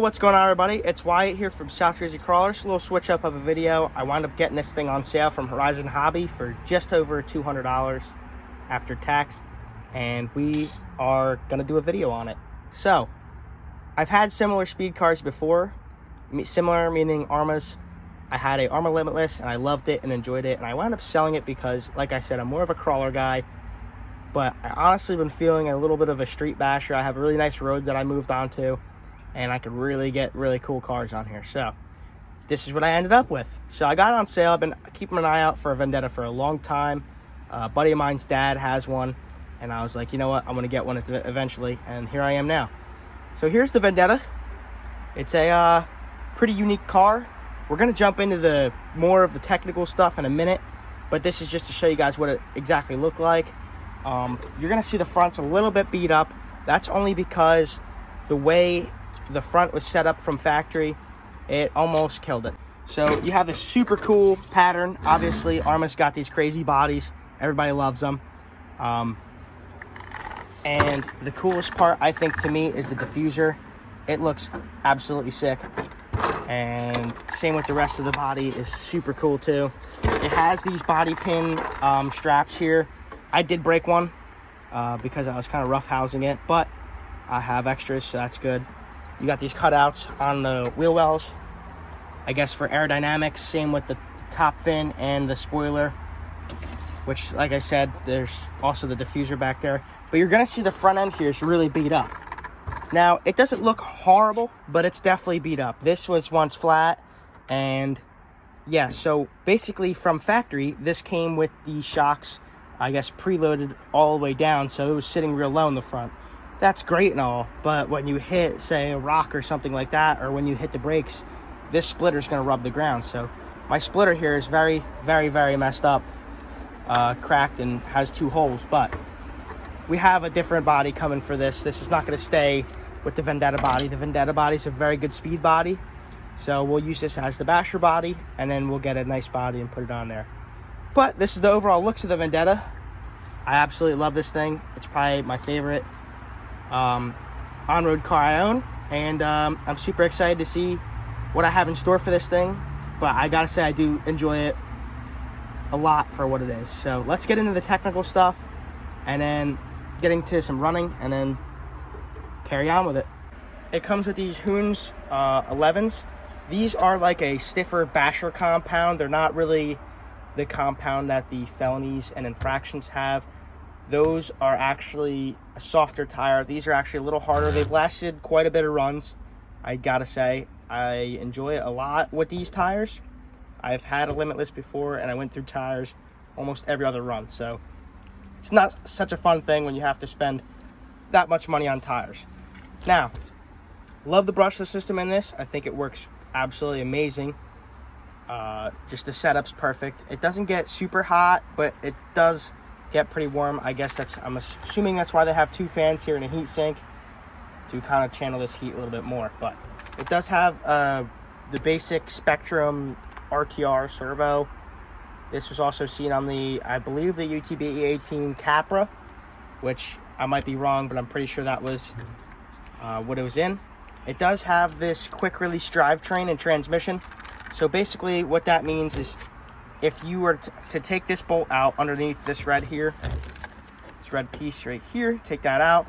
What's going on, everybody? It's Wyatt here from Southjerseycrawlers. A little switch up of a video. I wound up getting this thing on sale from Horizon Hobby for just over $200 after tax, and we are gonna do a video on it. So I've had similar speed cars before, similar meaning Arrmas. I had a Arrma Limitless and I loved it and enjoyed it, and I wound up selling it because, like I said, I'm more of a crawler guy, but I honestly been feeling a little bit of a street basher. I have a really nice road that I moved onto, and I could really get really cool cars on here. So this is what I ended up with. So I got it on sale. I've been keeping an eye out for a Vendetta for a long time. A buddy of mine's dad has one, and I was like, you know what, I'm gonna get one eventually, and here I am now. So here's the Vendetta. It's a pretty unique car. We're gonna jump into the more of the technical stuff in a minute, but this is just to show you guys what it exactly looked like. You're gonna see the front's a little bit beat up. That's only because the way the front was set up from factory, it almost killed it. So you have this super cool pattern. Obviously, Arrma's got these crazy bodies. Everybody loves them. And the coolest part, I think, to me, is the diffuser. It looks absolutely sick. And same with the rest of the body is super cool too. It has these body pin straps here. I did break one because I was kind of rough housing it, but I have extras, so that's good. You got these cutouts on the wheel wells, I guess for aerodynamics. Same with the top fin and the spoiler, which, like I said, there's also the diffuser back there. But you're gonna see the front end here is really beat up. Now, it doesn't look horrible, but it's definitely beat up. This was once flat, and yeah, so basically from factory, this came with the shocks, I guess, preloaded all the way down, so it was sitting real low in the front. That's great and all, but when you hit, say, a rock or something like that, or when you hit the brakes, this splitter is going to rub the ground. So my splitter here is very, very, very messed up, cracked, and has 2 holes, but we have a different body coming for this. This is not going to stay with the Vendetta body. The Vendetta body is a very good speed body, so we'll use this as the basher body, and then we'll get a nice body and put it on there. But this is the overall looks of the Vendetta. I absolutely love this thing. It's probably my favorite on-road car I own, and I'm super excited to see what I have in store for this thing. But I gotta say, I do enjoy it a lot for what it is. So let's get into the technical stuff, and then getting to some running, and then carry on with it. It comes with these Hoons 11s. These are like a stiffer basher compound. They're not really the compound that the felonies and infractions have. Those are actually a softer tire. These are actually a little harder. They've lasted quite a bit of runs. I gotta say, I enjoy it a lot with these tires. I've had a Limitless before, and I went through tires almost every other run. So it's not such a fun thing when you have to spend that much money on tires. Now, love the brushless system in this. I think it works absolutely amazing. Just the setup's perfect. It doesn't get super hot, but it does get pretty warm. I guess I'm assuming that's why they have 2 fans here and a heat sink to kind of channel this heat a little bit more. But it does have the basic Spectrum RTR servo. This was also seen on the, I believe, the UTB E18 Capra, which I might be wrong, but I'm pretty sure that was what it was in. It does have this quick release drivetrain and transmission. So basically what that means is, if you were to take this bolt out underneath this red here, this red piece right here, take that out,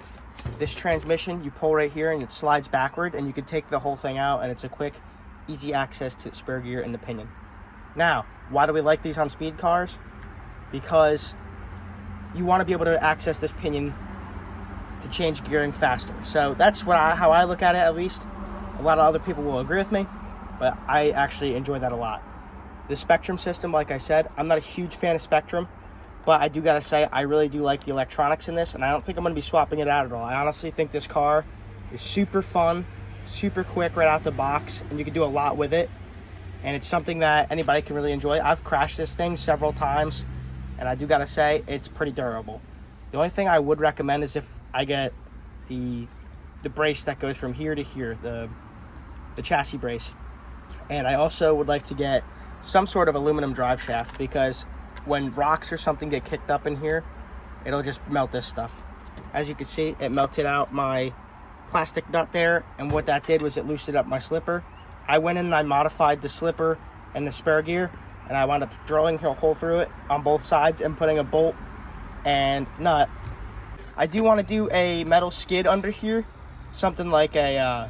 this transmission, you pull right here and it slides backward, and you can take the whole thing out, and it's a quick, easy access to the spare gear and the pinion. Now, why do we like these on speed cars? Because you want to be able to access this pinion to change gearing faster. So that's how I look at it, at least. A lot of other people will agree with me, but I actually enjoy that a lot. The Spectrum system, like I said, I'm not a huge fan of Spectrum, but I do gotta say, I really do like the electronics in this, and I don't think I'm gonna be swapping it out at all. I honestly think this car is super fun, super quick right out the box, and you can do a lot with it, and it's something that anybody can really enjoy. I've crashed this thing several times, and I do gotta say, it's pretty durable. The only thing I would recommend is if I get the brace that goes from here to here, the chassis brace. And I also would like to get some sort of aluminum drive shaft, because when rocks or something get kicked up in here, it'll just melt this stuff. As you can see, it melted out my plastic nut there, and what that did was it loosened up my slipper. I went in and I modified the slipper and the spare gear, and I wound up drilling a hole through it on both sides and putting a bolt and nut. I do want to do a metal skid under here, something like a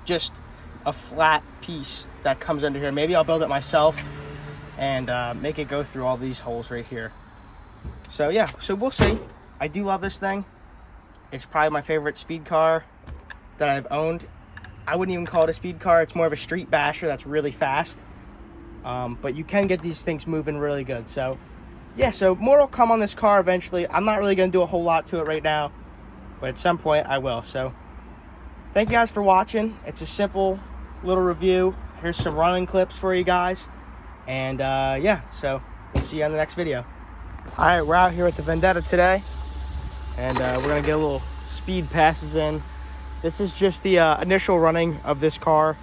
just a flat piece that comes under here. Maybe I'll build it myself and make it go through all these holes right here. So yeah, so we'll see. I do love this thing. It's probably my favorite speed car that I've owned. I wouldn't even call it a speed car. It's more of a street basher that's really fast. But you can get these things moving really good. So yeah, so more will come on this car eventually. I'm not really going to do a whole lot to it right now, but at some point I will. So thank you guys for watching. It's a simple little review. Here's some running clips for you guys. And yeah, so we'll see you on the next video. All right, we're out here at the Vendetta today, and we're going to get a little speed passes in. This is just the initial running of this car.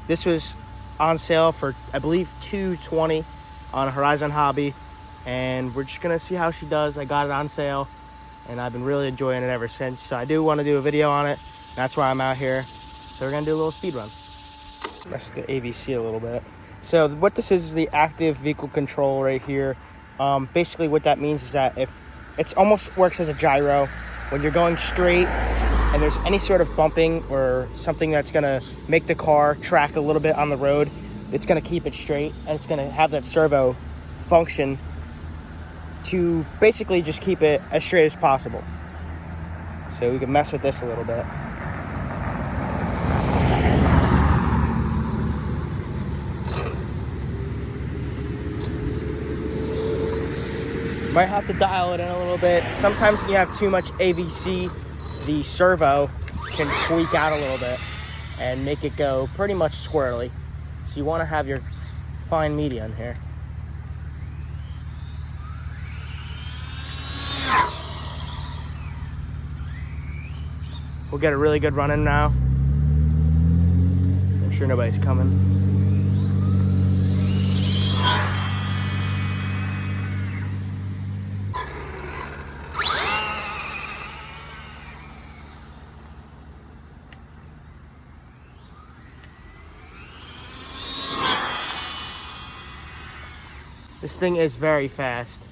This was on sale for, I believe, $220 on Horizon Hobby, and we're just gonna see how she does. I got it on sale, and I've been really enjoying it ever since. So I do want to do a video on it. That's why I'm out here. So we're gonna do a little speed run. Mess with the AVC a little bit. So what this is the active vehicle control right here. Basically, what that means is that if it almost works as a gyro when you're going straight, and there's any sort of bumping or something that's gonna make the car track a little bit on the road, it's gonna keep it straight, and it's gonna have that servo function to basically just keep it as straight as possible. So we can mess with this a little bit. Might have to dial it in a little bit. Sometimes when you have too much AVC, the servo can tweak out a little bit and make it go pretty much squirrely. So you want to have your fine medium here. We'll get a really good run in now. Make sure nobody's coming. This thing is very fast.